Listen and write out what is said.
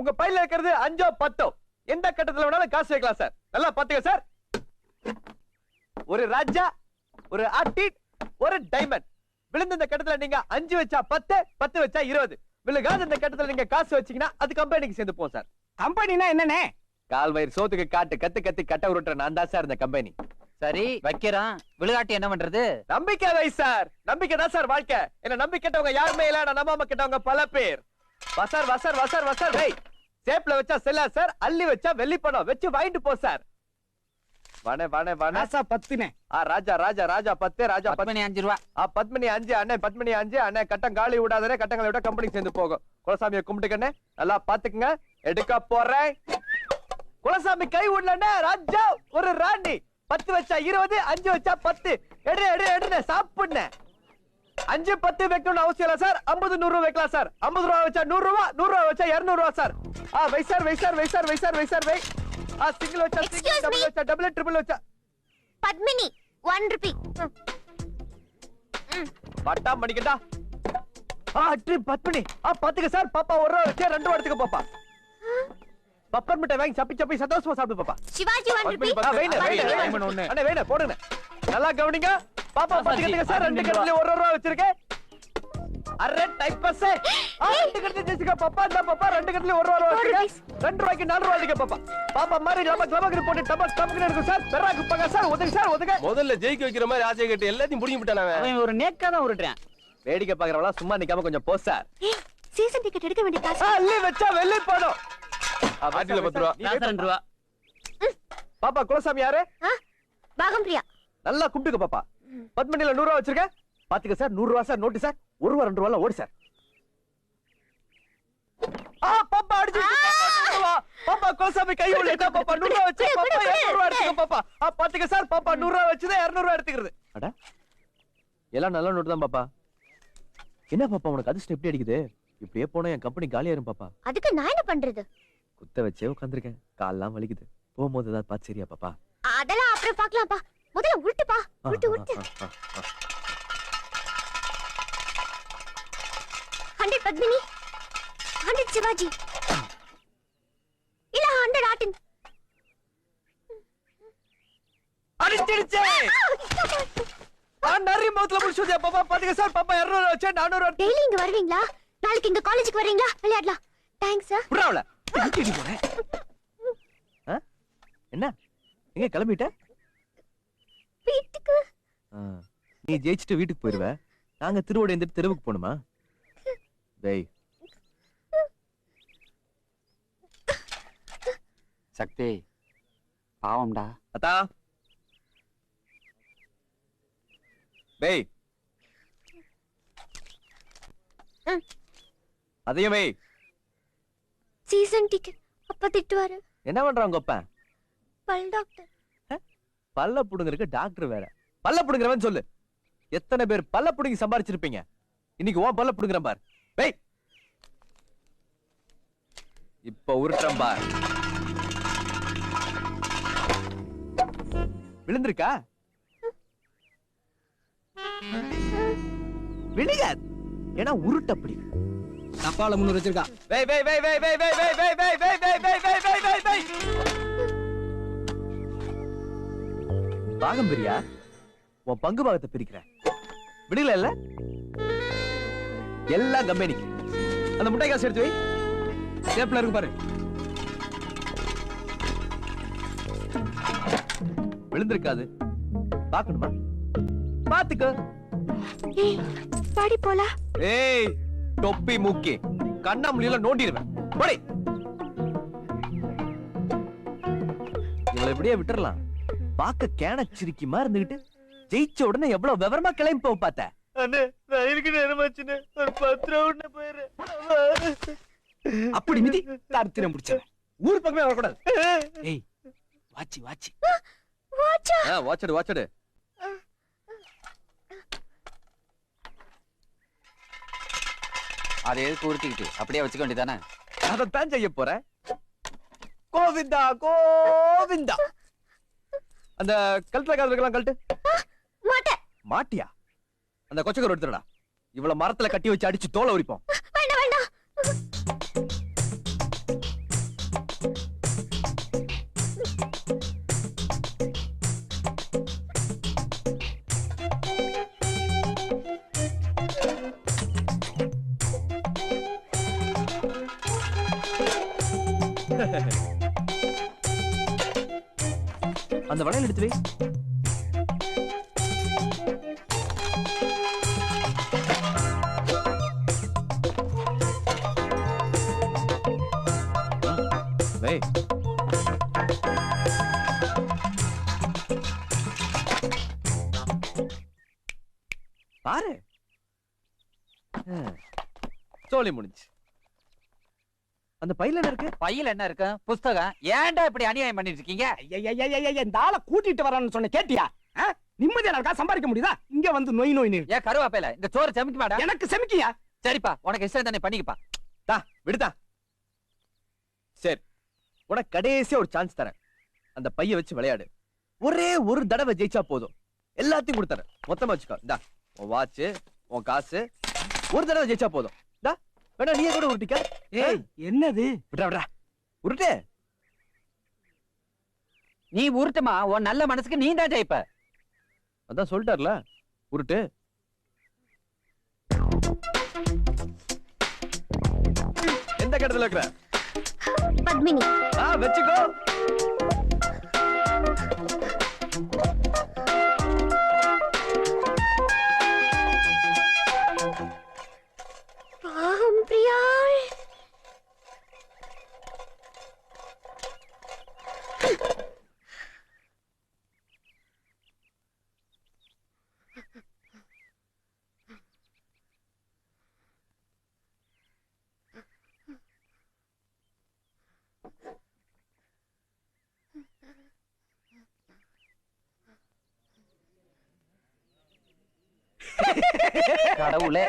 உங்க பையில இருக்கிறது 5 10 எந்த கட்டத்துல வேணாலும் காசு வைக்கலாம் சார். நல்லா பாத்துங்க சார். ஒரு ராஜா, ஒரு ஆர்டிட், ஒரு டைமண்ட். விழுந்த இந்த கட்டத்துல நீங்க 5 வச்சா 10, 10 வச்சா 20. விழுகாத இந்த கட்டத்துல நீங்க காசு வச்சீங்கன்னா அது கம்பெனிக்கு சேர்ந்து போகும் சார். கம்பெனினா என்னனே? கால் வயிறு சோத்துக்கு காட்டு கத்து கத்தி கட்ட உருட்டுற நான் தான் சார் இந்த கம்பெனி. சரி வைக்கிறான், விழுகாட்டி என்ன பண்றது? நம்பிக்கை வை சார். நம்பிக்கை தான் சார் வாழ்க்கை. என்ன நம்பி கேட்டவங்க யாருமே இல்ல, நான் நம்பாம கேட்டவங்க பல பேர். வசர் வசர் வசர் வசர் வை. சேப்ல வச்சா செல்லா சார், அள்ளி வச்சா வெள்ளி பணம். வச்சு வாங்கிட்டு போ சார். வணே வணே வணே. ராசா 10னே. ராஜா ராஜா ராஜா 10, ராஜா 10 5 ரூபா. பத்மினி 5 அண்ணே, பத்மினி 5 அண்ணே. கட்டம் காலி விடாதே, கட்டங்களை விட கம்பெனிக்கு சேர்ந்து போகும். குலசாமியை கும்பிட்டுக்கண்ணே, நல்லா பாத்துக்குங்க. எடுக்க போறேன். குலசாமி கை விடலண்ணே. ராஜா ஒரு ராணி. 10 வச்சா 20, 5 வச்சா 10. எடு எடு எடுனே, சாப்பிடுனே. 5 10 வைக்கணும்னு அவசியம் இல்ல சார். 50 100 வைக்கலாம் சார். 50 ரூபா வச்சா 100 ரூபா, 100 ரூபா வச்சா 200 ரூபா sir. Why sir why sir why sir why sir why sir why. Single வச்சா சிங்கிள், டபுள் வச்சா டபுள், ட்ரிபிள் வச்சா. பத்மினி 1 ரூபி. பட்டா மணிக்கண்டா. பத்மினி பாத்துக்க சார். பாப்பா 1 ரூபா வச்சா 2 ரூபா எடுத்துக்க பாப்பா. பப்பர் மிட்டாய் வாங்கி சப்பி சப்பி சந்தோஷமா சாப்பிடு பாப்பா. சிவாஜி 1 ரூபி. அண்ணே வேணா போடுங்க. நல்லா கவனிங்க. பாப்பா பாத்துக்கிட்டீங்க சார். 2 கட்டல 1 ரூபா வச்சிருக்கேன். Array type bus. 2 கட்டல ஜெசிகா பாப்பா. இந்த பாப்பா 2 கட்டல 1 ரூபா வச்சிருக்கேன். 2 ரூபாய்க்கு 4 ரூபா அடிக்க பாப்பா. பாப்பா மாதிரி லபக் லபக் போட்டு டபக் டபக் இருக்கும் சார். பெரா குப்பங்க சார். ஒதுங்க சார் ஒதுங்க. முதல்ல ஜெயிக்க வைக்கிற மாதிரி ஆசை கட்டி எல்லாத்தையும் புடிங்கி விட்டானே. அவன் ஒரு நேக்கா தான் உருட்டுறான். வேடிக்கை பாக்குறவளா சும்மா நிக்காம கொஞ்சம் போ சார். சீசன் டிக்கெட் எடுக்க வேண்டிய காசு. அள்ளி வச்சா வெள்ளி பணம். ஆட்டில 10 ரூபா. காசு 2 ரூபா. பாப்பா குலசாமி யாரு? பாகம் பிரியா. நல்லா கும்பிட்டுக்க பாப்பா. பத்மனில 100 ரூபா வச்சிருக்க. பாத்துக்க சார். 100 ரூபா சார் நோட்டு சார். 1 ரூபா 2 ரூபால ஓடு சார். பாப்பா அடிச்சு பாப்பா குலசாமி கை உள்ள பாப்பா 100 ரூபா வச்சு பாப்பா 200 ரூபா எடுத்துக்க பாப்பா. பாத்துக்க சார். பாப்பா 100 ரூபா வச்சதே 200 ரூபா எடுத்துக்கிறது. அட எல்லாம் நல்ல நோட்டு தான் பாப்பா. என்ன பாப்பா உனக்கு அதிர்ஷ்டம் எப்படி அடிக்குது? இப்படியே போனா என் கம்பெனி காலியாயிரும் பாப்பா. அதுக்கு நான் என்ன பண்றது? குத்த வச்சே உட்கார்ந்திருக்கேன். கால்லாம் வலிக்குது. போகும்போது ஏதாவது பார்த்து சரியா பாப்பா? அதெல்லாம் அப்புறம் பார்க்கலாம்ப்பா. முதல்ல உருட்டுப்பா. உருட்டு உருட்டு. 100 பத்மினி, 100 சிவாஜி, இல்ல 100 ஆட்டின். அடிச்சிடுச்சே. நரி மவுத்ல முடிச்சுதே பாப்பா. பாத்துக்க சார். பாப்பா 200 வச்சே 400. டெய்லி இங்க வருவீங்களா? நாளைக்கு இங்க காலேஜுக்கு வரீங்களா? விளையாடலாம். Thanks sir. புறாவல எங்கடி போற? என்ன எங்க கிளம்பிட்ட? வீட்டுக்கு. நீ ஜெயிச்சிட்டு வீட்டுக்கு போயிருவ. நாங்க திருவோட இந்த தெருவுக்கு போணுமா? டேய் சக்தி பாவம்டா. அத்தா டேய் அதையும் வை. Season ticket. அப்பா திட்டுவாரு. என்ன பண்றாங்க அப்பா? பல் டாக்டர். பல்ல புடுங்கறதுக்கு டாக்டர் வேற. பல்ல புடுங்கறவன் சொல்லு. எத்தனை பேர் பல்ல புடுங்கி சம்பாரிச்சிருப்பீங்க? இன்னைக்கு உன் பல்ல புடுங்கறேன் பார். டேய் இப்ப உருட்டுறேன் பார். விழுந்திருக்கா? விழுகாது. ஏன்னா உருட்டு அப்படி. டப்பால 300 வச்சிருக்கா. வை வை வை வை வை வை வை வை வை வை வை வை வை வை வை வை. பாகம் பிரியா. உன் பங்கு பாகத்தை பிரிக்கிறேன். விடல இல்ல? எல்லாம் கம்பெனிக்கு. அந்த முட்டை காசு எடுத்து வை. சேப்ல இருக்கு பாரு. விழுந்திருக்காது. பாக்கணுமா? பாத்துக்க. ஏய் பாடி போலாம். ஏய் தொப்பி மூக்கி கண்ணாமூலியில நோண்டிடுவேன். போடி. இவளை இப்படியே விட்டுறலாம். பாக்க கேன சிரிக்கிமா இருந்துகிட்டு ஜெயிச்ச உடனே எவ்வளவு விவரமா கிளம்பி போக பார்த்த. அண்ணே ரயிலுக்கு நேரமாச்சுன்னு ஒரு 10 ரவுண்ட் போயிரு. அப்படி மிதி தர்த்திரம் முடிச்சவன். ஊர் பக்கமே வரக்கூடாது. ஏய் வாச்சி வாச்சி. வாச்சா. வாட்சடு வாட்சடு. அதை எதுக்கு உருட்டிக்கிட்டு அப்படியே வச்சுக்க வேண்டியதானே? அதைத்தான் செய்ய போறேன். கோவிந்தா கோவிந்தா. அந்த கழுத்துல காதுலாம் கழட்டு. மாட்டேன். மாட்டியா? அந்த கொச்சக்கரை எடுத்துடா. இவ்வளவு மரத்துல கட்டி வச்சு அடிச்சு தோலை உரிப்போம். வேண்டாம் வேண்டாம். அந்த வளையல் எடுத்து வை. வை. பாரு, சோலி முடிஞ்சு. அந்த பையில என்ன இருக்கு? பையில என்ன இருக்கு? புஸ்தகம். ஏன்டா இப்படி அநியாயம் பண்ணிட்டு இருக்கீங்க? இந்த ஆளை கூட்டிட்டு வரான்னு சொன்ன கேட்டியா? நிம்மதியா இருக்கா? சம்பாதிக்க முடியுதா? இங்க வந்து நோய் நோய் ஏன் கருவாப்பையில இந்த சோறு செமிக்க மாட்டா? எனக்கு செமிக்கியா? சரிப்பா, உனக்கு இஷ்டம் தானே, பண்ணிக்கப்பா. தா விடுதா. சரி, உனக்கு கடைசியா ஒரு சான்ஸ் தரேன். அந்த பைய வச்சு விளையாடு. ஒரே ஒரு தடவை ஜெயிச்சா போதும். எல்லாத்தையும் கொடுத்தறேன். மொத்தமா வச்சுக்கோ. இந்தா உன் வாட்ச், உன் காசு. ஒரு தடவை ஜெயிச்சா போதும். இந்தா வேணா நீயே கூட உருட்டிக்க. ஏய், என்னது? விட்றா விட்றா, உருட்டு. நீ உருட்டுமா, உன் நல்ல மனசுக்கு நீ தான் ஜெயிப்ப. அதான் சொல்லிட்டார்ல, உருட்டு. எந்த கட்டத்துல இருக்கிற? பத்மினி. வச்சுக்கோ. பாவம் பிரியாள். கடவுளே.